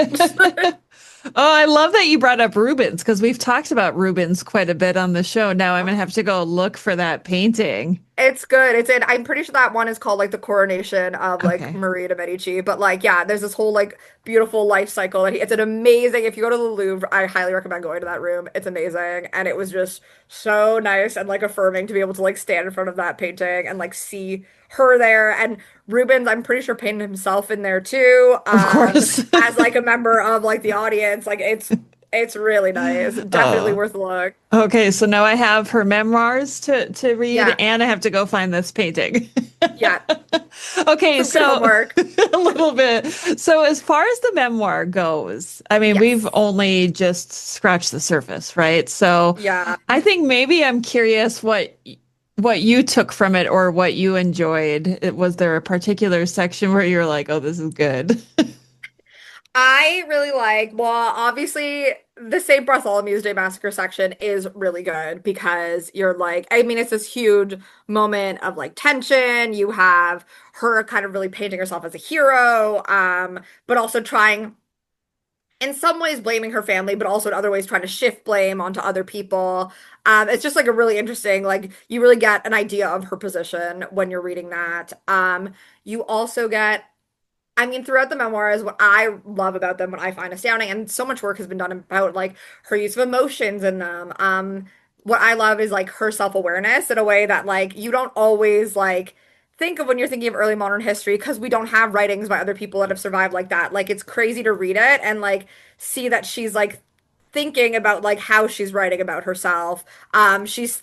Oh, I love that you brought up Rubens because we've talked about Rubens quite a bit on the show. Now I'm gonna have to go look for that painting. It's good. It's in, I'm pretty sure that one is called like the coronation of like Okay. Marie de' Medici. But like, yeah, there's this whole like beautiful life cycle that it's an amazing, if you go to the Louvre, I highly recommend going to that room. It's amazing. And it was just so nice and like affirming to be able to like stand in front of that painting and like see her there. And Rubens, I'm pretty sure painted himself in there too. Of course. As like a member of like the audience. Like it's really nice. Definitely Oh. worth a look. Okay, so now I have her memoirs to read, Yeah. and I have to go find this painting. Yeah. Okay, Some good so homework. a little bit. So as far as the memoir goes, I mean, Yes. we've only just scratched the surface, right? So Yeah. I think maybe I'm curious what you took from it or what you enjoyed. Was there a particular section where you're like, "Oh, this is good"? I really like, well, obviously the St. Bartholomew's Day Massacre section is really good because you're like, I mean, it's this huge moment of like tension. You have her kind of really painting herself as a hero, but also trying in some ways blaming her family, but also in other ways trying to shift blame onto other people. It's just like a really interesting, like you really get an idea of her position when you're reading that. You also get, I mean, throughout the memoirs, what I love about them, what I find astounding, and so much work has been done about like her use of emotions in them. What I love is like her self-awareness in a way that like you don't always like think of when you're thinking of early modern history because we don't have writings by other people that have survived like that. Like it's crazy to read it and like see that she's like thinking about like how she's writing about herself. She's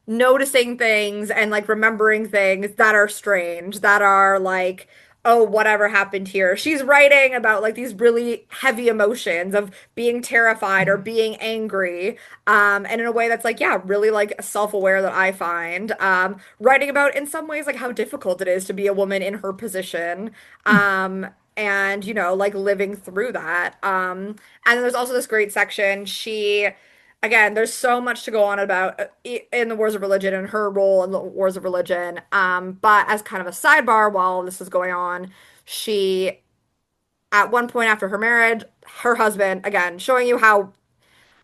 noticing things and like remembering things that are strange, that are like, oh, whatever happened here. She's writing about like these really heavy emotions of being terrified or being angry. And in a way that's like, yeah, really like self-aware that I find. Writing about in some ways like how difficult it is to be a woman in her position. And you know, like living through that. And then there's also this great section. Again, there's so much to go on about in the wars of religion and her role in the wars of religion. But as kind of a sidebar while this is going on, she, at one point after her marriage, her husband, again, showing you how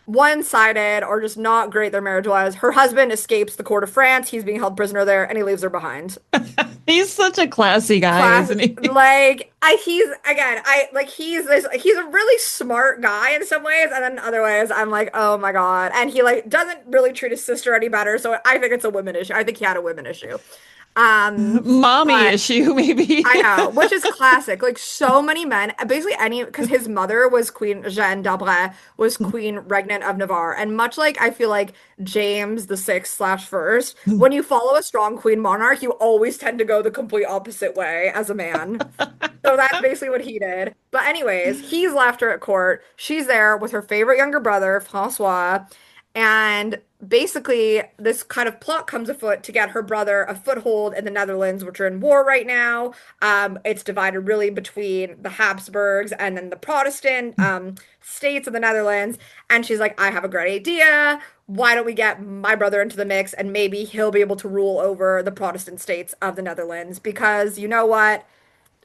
one-sided or just not great their marriage was, her husband escapes the court of France. He's being held prisoner there, and he leaves her behind. He's such a classy guy, isn't he? Like he's a really smart guy in some ways, and then in other ways I'm like, oh my God. And he like doesn't really treat his sister any better. So I think it's a women issue. I think he had a women issue. Mommy issue, maybe. I know, which is classic. Like so many men, basically because his mother was Queen Jeanne d'Albret, was Queen Regnant of Navarre, and much like I feel like James the Sixth slash First, when you follow a strong queen monarch, you always tend to go the complete opposite way as a man. So that's basically what he did. But anyways, he's left her at court. She's there with her favorite younger brother, Francois, and basically, this kind of plot comes afoot to get her brother a foothold in the Netherlands, which are in war right now. It's divided really between the Habsburgs and then the Protestant states of the Netherlands. And she's like, I have a great idea. Why don't we get my brother into the mix and maybe he'll be able to rule over the Protestant states of the Netherlands? Because you know what?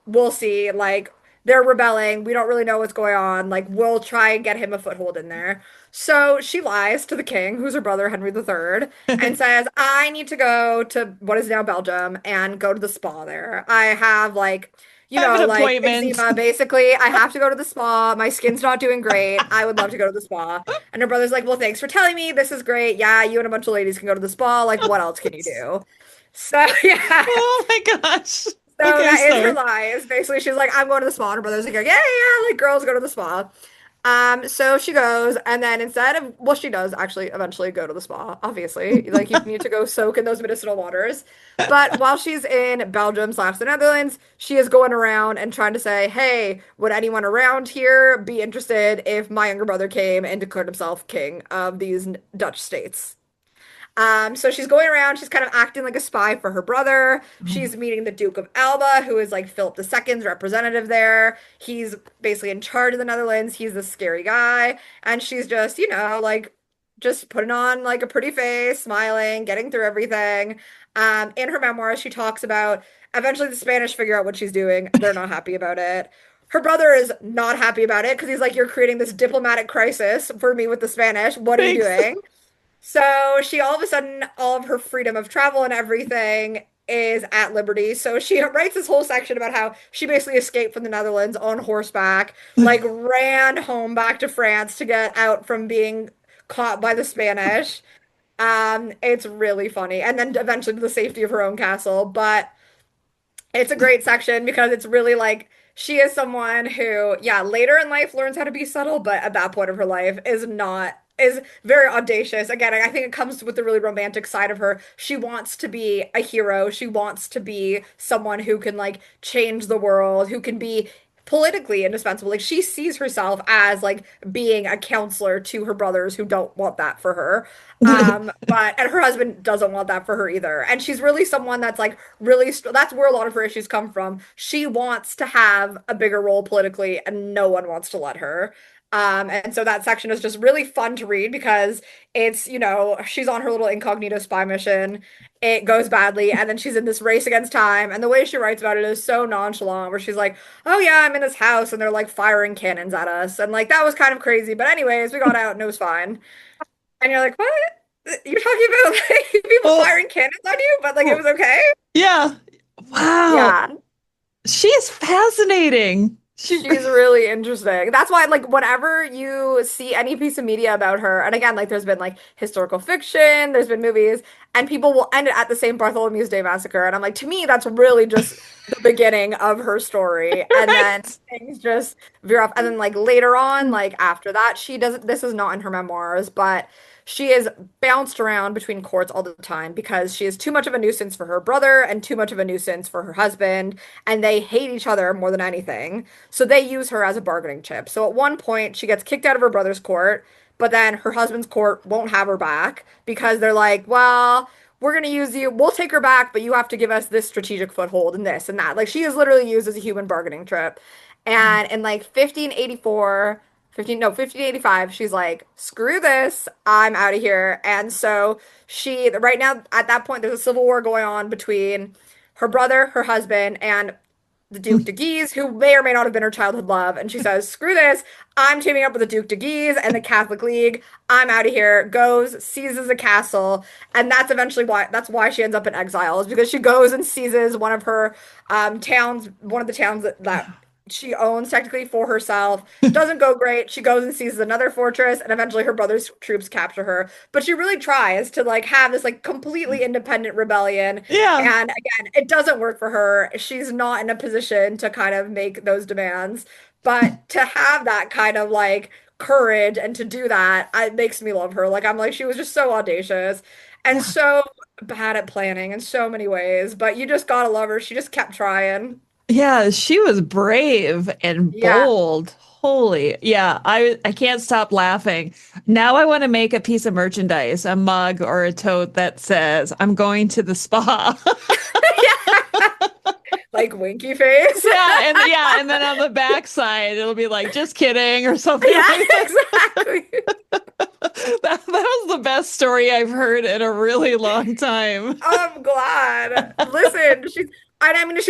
We'll see. Like, they're rebelling. We don't really know what's going on. Like, we'll try and get him a foothold in there. So she lies to the king, who's her brother, Henry III, and says, I need to go to what is now Belgium and go to the spa there. I have like, you know, like eczema, basically. I have to go to the spa. My skin's not doing great. I would love to go to the spa. And her brother's like, well, thanks for telling me. This is great. Yeah, you and a bunch of ladies can go to the spa. Like, what else can you do? So, yeah. Oh my gosh. So that is her lies. Basically, she's like, I'm going to the spa. And her brother's like, yeah, like girls go to the spa. So she goes, and then instead of, well, she does actually eventually go to the spa, obviously. Like, you need to go soak in those medicinal waters. But while she's in Belgium slash the Netherlands, she is going around and trying to say, hey, would anyone around here be interested if my younger brother came and declared himself king of these Dutch states? So she's going around, she's kind of acting like a spy for her brother. She's meeting the Duke of Alba, who is like Philip II's representative there. He's basically in charge of the Netherlands. He's the scary guy. And she's just, you know, like just putting on like a pretty face, smiling, getting through everything. In her memoirs, she talks about eventually the Spanish figure out what she's doing. They're not happy about it. Her brother is not happy about it because he's like, you're creating this diplomatic crisis for me with the Spanish. What are you doing? So she all of a sudden, all of her freedom of travel and everything is at liberty. So she writes this whole section about how she basically escaped from the Netherlands on horseback, like ran home back to France to get out from being caught by the Spanish. It's really funny. And then eventually to the safety of her own castle. But it's a great section because it's really like she is someone who, yeah, later in life learns how to be subtle, but at that point of her life is very audacious. Again, I think it comes with the really romantic side of her. She wants to be a hero. She wants to be someone who can like change the world, who can be politically indispensable. Like she sees herself as like being a counselor to her brothers who don't want that for her. But and her husband doesn't want that for her either. And she's really someone that's like really that's where a lot of her issues come from. She wants to have a bigger role politically and no one wants to let her. And so that section is just really fun to read because it's, she's on her little incognito spy mission. It goes badly, and then she's in this race against time. And the way she writes about it is so nonchalant, where she's like, "Oh yeah, I'm in this house, and they're like firing cannons at us, and like that was kind of crazy. But anyways, we got out, and it was fine." And you're like, "What? You're talking about like people firing cannons on you, but like it was okay?" Yeah. Wow. Yeah. She's fascinating. She's really interesting. That's why, like, whenever you see any piece of media about her, and again, like, there's been like historical fiction, there's been movies, and people will end it at the same Bartholomew's Day massacre. And I'm like, to me, that's really just the beginning of her story. And then things just veer off. And then, like, later on, like, after that, she doesn't, this is not in her memoirs, but she is bounced around between courts all the time because she is too much of a nuisance for her brother and too much of a nuisance for her husband, and they hate each other more than anything. So they use her as a bargaining chip. So at one point, she gets kicked out of her brother's court, but then her husband's court won't have her back because they're like, well, we're going to use you. We'll take her back, but you have to give us this strategic foothold and this and that. Like she is literally used as a human bargaining chip. And in like 1584, 1585, she's like, screw this, I'm out of here. And so she, right now, at that point, there's a civil war going on between her brother, her husband, and the Duke de Guise, who may or may not have been her childhood love. And she says, screw this, I'm teaming up with the Duke de Guise and the Catholic League. I'm out of here. Goes, seizes a castle. And that's why she ends up in exile, is because she goes and seizes one of her towns, one of the towns that she owns technically for herself. Doesn't go great. She goes and seizes another fortress, and eventually her brother's troops capture her. But she really tries to like have this like completely independent rebellion. Yeah. And again, it doesn't work for her. She's not in a position to kind of make those demands. But to have that kind of like courage and to do that, it makes me love her. Like I'm like, she was just so audacious and so bad at planning in so many ways. But you just gotta love her. She just kept trying. Yeah, she was brave and bold. Holy, yeah, I can't stop laughing. Now I want to make a piece of merchandise, a mug or a tote that says, "I'm going to the spa." Like winky face. And then on the backside it'll be like, "Just kidding," or something. Yeah, like that. exactly. That was the best story I've heard in a really long time. I'm glad. Listen, she's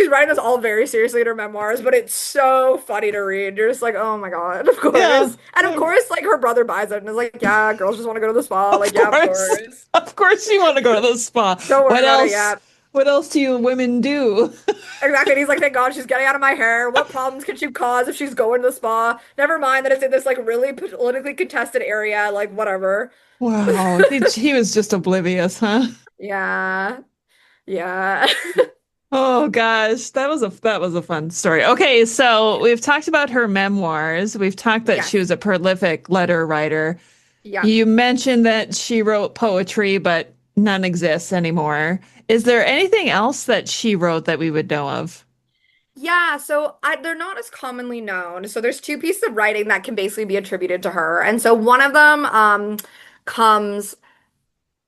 writing this all very seriously in her memoirs, but it's so funny to read. You're just like, oh my God, of course. Yeah. And of course, like her brother buys it and is like, yeah, girls just want to go to the spa. Like, yeah, of course. Of course you want to go to the spa. Don't worry about it, yeah. What else do you women do? Exactly. And he's like, thank God she's getting out of my hair. What problems could she cause if she's going to the spa? Never mind that it's in this like really politically contested area. Like, whatever. Wow. He was just oblivious, huh? Yeah. Yeah. Oh gosh, that was a fun story. Okay, so we've talked about her memoirs. We've talked that she was a prolific letter writer. Yeah. You mentioned that she wrote poetry, but none exists anymore. Is there anything else that she wrote that we would know of? Yeah, so they're not as commonly known. So there's two pieces of writing that can basically be attributed to her. And so one of them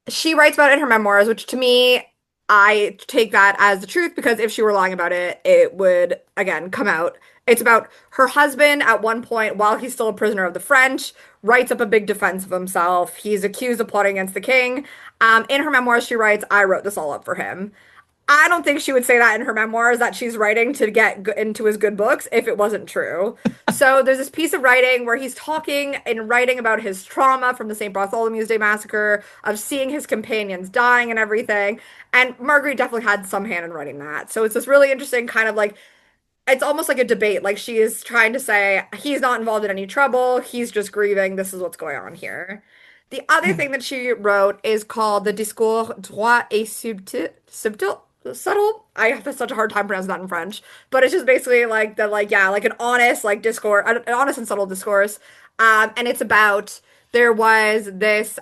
she writes about it in her memoirs, which to me, I take that as the truth because if she were lying about it, it would, again, come out. It's about her husband at one point, while he's still a prisoner of the French, writes up a big defense of himself. He's accused of plotting against the king. In her memoirs, she writes, I wrote this all up for him. I don't think she would say that in her memoirs that she's writing to get into his good books if it wasn't true. So there's this piece of writing where he's talking and writing about his trauma from the St. Bartholomew's Day massacre, of seeing his companions dying and everything. And Marguerite definitely had some hand in writing that. So it's this really interesting kind of like, it's almost like a debate. Like she is trying to say, he's not involved in any trouble. He's just grieving. This is what's going on here. The other thing that she wrote is called the Discours droit et subtle. I have such a hard time pronouncing that in French, but it's just basically like like an honest like discourse, an honest and subtle discourse. And it's about, there was this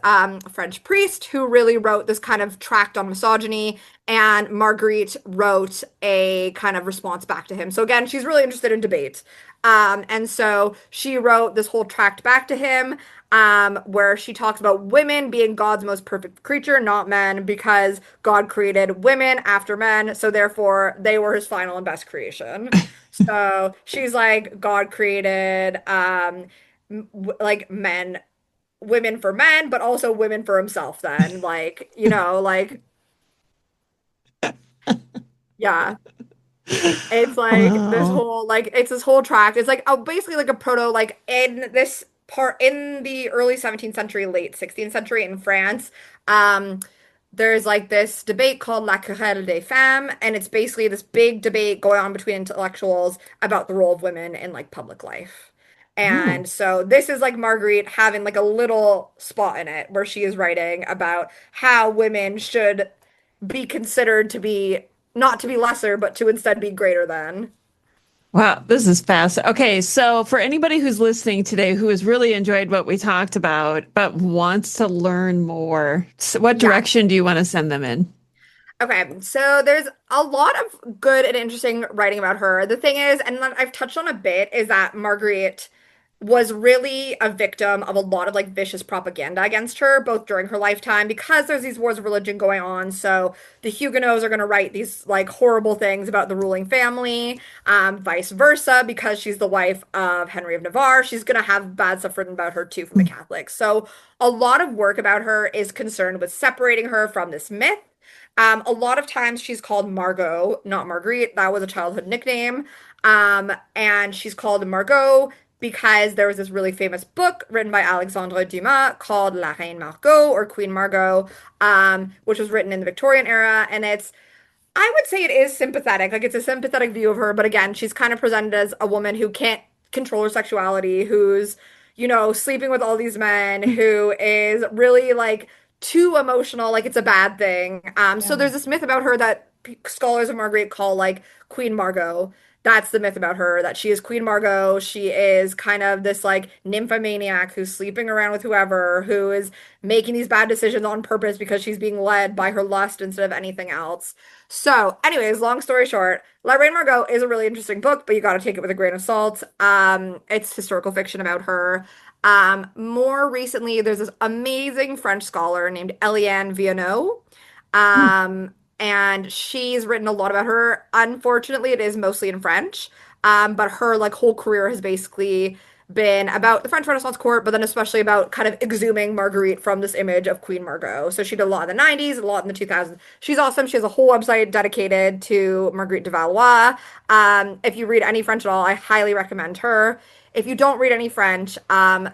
French priest who really wrote this kind of tract on misogyny, and Marguerite wrote a kind of response back to him. So again, she's really interested in debate. And so she wrote this whole tract back to him, where she talks about women being God's most perfect creature, not men, because God created women after men, so therefore they were his final and best creation. So she's like, God created like women for men, but also women for himself then. Like, like yeah. It's like this Wow. whole like it's this whole tract. It's like basically like a proto like in this part in the early 17th century, late 16th century in France. Um, there's like this debate called La Querelle des Femmes, and it's basically this big debate going on between intellectuals about the role of women in like public life. Oh. And so this is like Marguerite having like a little spot in it where she is writing about how women should be considered to be not to be lesser, but to instead be greater than. Wow, this is fast. Okay, so for anybody who's listening today who has really enjoyed what we talked about, but wants to learn more, what Yeah. direction do you want to send them in? Okay, so there's a lot of good and interesting writing about her. The thing is, and I've touched on a bit, is that Marguerite was really a victim of a lot of like vicious propaganda against her, both during her lifetime, because there's these wars of religion going on. So the Huguenots are going to write these like horrible things about the ruling family, vice versa, because she's the wife of Henry of Navarre. She's going to have bad stuff written about her too from the Catholics. So a lot of work about her is concerned with separating her from this myth. A lot of times she's called Margot, not Marguerite. That was a childhood nickname. And she's called Margot because there was this really famous book written by Alexandre Dumas called La Reine Margot or Queen Margot, which was written in the Victorian era. And I would say it is sympathetic. Like it's a sympathetic view of her, but again, she's kind of presented as a woman who can't control her sexuality, who's, sleeping with all these men, who is really like too emotional, like it's a bad thing. So Yeah. there's this myth about her that scholars of Margaret call like Queen Margot. That's the myth about her, that she is Queen Margot. She is kind of this like nymphomaniac who's sleeping around with whoever, who is making these bad decisions on purpose because she's being led by her lust instead of anything else. So, anyways, long story short, La Reine Margot is a really interesting book, but you got to take it with a grain of salt. It's historical fiction about her. More recently, there's this amazing French scholar named Eliane Vianot. Hmm. And she's written a lot about her. Unfortunately, it is mostly in French. But her like whole career has basically been about the French Renaissance court, but then especially about kind of exhuming Marguerite from this image of Queen Margot. So she did a lot in the 90s, a lot in the 2000s. She's awesome. She has a whole website dedicated to Marguerite de Valois. If you read any French at all, I highly recommend her. If you don't read any French,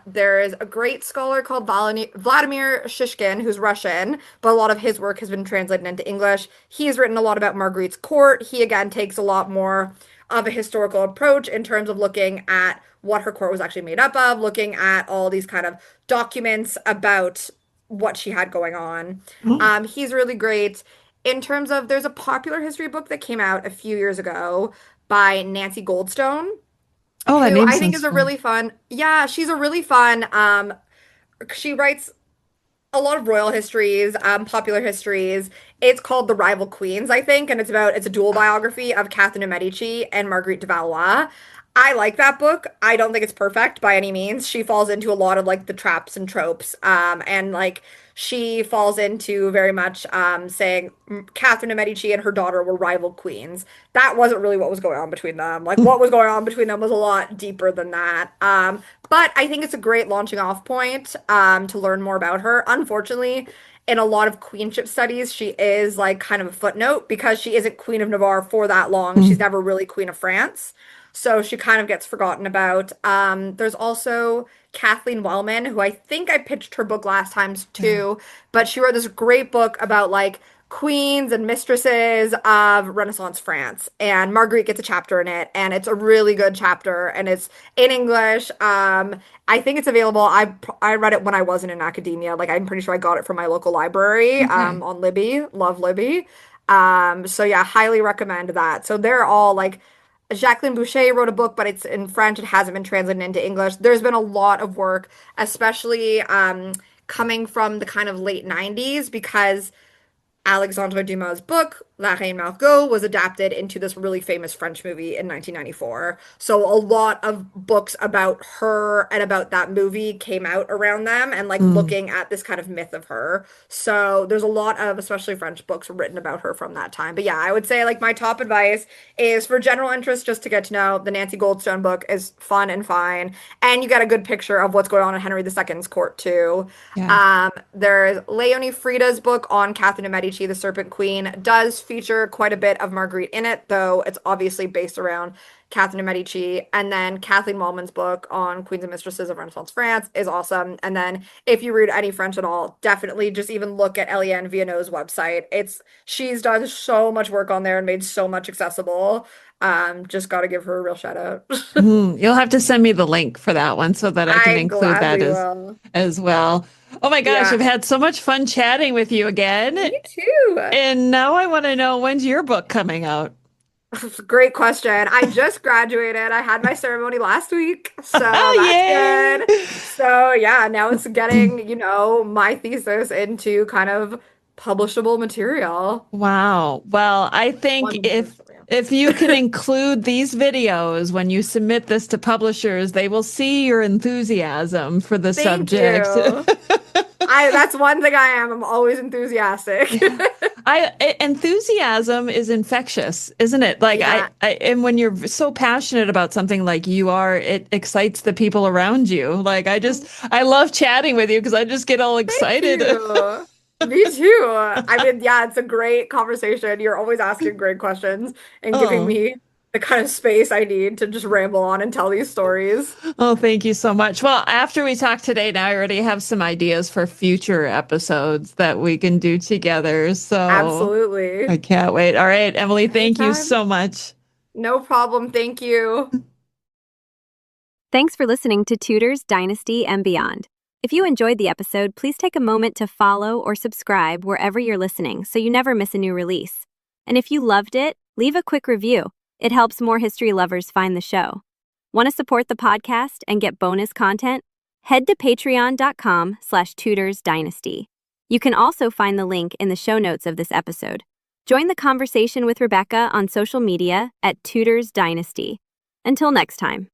there is a great scholar called Vladimir Shishkin, who's Russian, but a lot of his work has been translated into English. He's written a lot about Marguerite's court. He, again, takes a lot more of a historical approach in terms of looking at what her court was actually made up of, looking at all these kind of documents about what she had going on. Oh, He's really great. In terms of, there's a popular history book that came out a few years ago by Nancy Goldstone, oh, that who name I think sounds is a fun. really fun. Yeah, she's a really fun. She writes a lot of royal histories, popular histories. It's called The Rival Queens, I think, and it's a dual biography of Catherine de Medici and Marguerite de Valois. I like that book. I don't think it's perfect by any means. She falls into a lot of like the traps and tropes, and like she falls into very much saying Catherine de Medici and her daughter were rival queens. That wasn't really what was going on between them. Like what was going on between them was a lot deeper than that. But I think it's a great launching off point to learn more about her. Unfortunately, in a lot of queenship studies, she is like kind of a footnote because she isn't Queen of Navarre for that long. She's Mm. never really Queen of France. So she kind of gets forgotten about. There's also Kathleen Wellman, who I think I pitched her book last time Yeah. too, but she wrote this great book about like queens and mistresses of Renaissance France. And Marguerite gets a chapter in it, and it's a really good chapter, and it's in English. I think it's available. I read it when I wasn't in academia. Like I'm pretty sure I got it from my local library Okay. on Libby. Love Libby. So yeah, highly recommend that. So they're all like Jacqueline Boucher wrote a book, but it's in French. It hasn't been translated into English. There's been a lot of work, especially coming from the kind of late 90s, because Alexandre Dumas' book La Reine Margot was adapted into this really famous French movie in 1994. So a lot of books about her and about that movie came out around them and like looking at this kind of myth of her. So there's a lot of, especially French books written about her from that time. But yeah, I would say like my top advice is for general interest, just to get to know the Nancy Goldstone book is fun and fine. And you get a good picture of what's going on in Henry II's court too. Yeah. There's Leonie Frida's book on Catherine de' Medici, the Serpent Queen, does feature quite a bit of Marguerite in it, though it's obviously based around Catherine de' Medici. And then Kathleen Wallman's book on Queens and Mistresses of Renaissance France is awesome. And then if you read any French at all, definitely just even look at Eliane Vianot's website. She's done so much work on there and made so much accessible. Just got to give her a real shout out. You'll have to send me the link for that one so that I can I include that gladly will. as well. Oh my gosh, Yeah. I've had so much fun chatting with you again. Me too. And now I want to know, when's your book coming out? Great question. I just graduated. I had my ceremony last week. So that's Yay! good. So yeah, now it's getting, my thesis into kind of publishable material. Wow. Well, I think if you can include these videos when you submit this to publishers, they will see your enthusiasm for the Thank subject. you. That's one thing I am. I'm always enthusiastic. Enthusiasm is infectious, isn't it? Like Yeah. and when you're so passionate about something like you are, it excites the people around you. Like I love chatting with you because I just get all excited. Thank you. Me too. I mean, yeah, it's a great conversation. You're always asking great questions and giving me the kind of space I need to just ramble on and tell these stories. Oh, thank you so much. Well, after we talk today, now I already have some ideas for future episodes that we can do together. So Absolutely. I can't wait. All right, Emily, thank you Anytime. so much. No problem. Thank you. Thanks for listening to Tudors, Dynasty, and Beyond. If you enjoyed the episode, please take a moment to follow or subscribe wherever you're listening so you never miss a new release. And if you loved it, leave a quick review. It helps more history lovers find the show. Want to support the podcast and get bonus content? Head to patreon.com/tutorsdynasty. You can also find the link in the show notes of this episode. Join the conversation with Rebecca on social media at Tudors Dynasty. Until next time.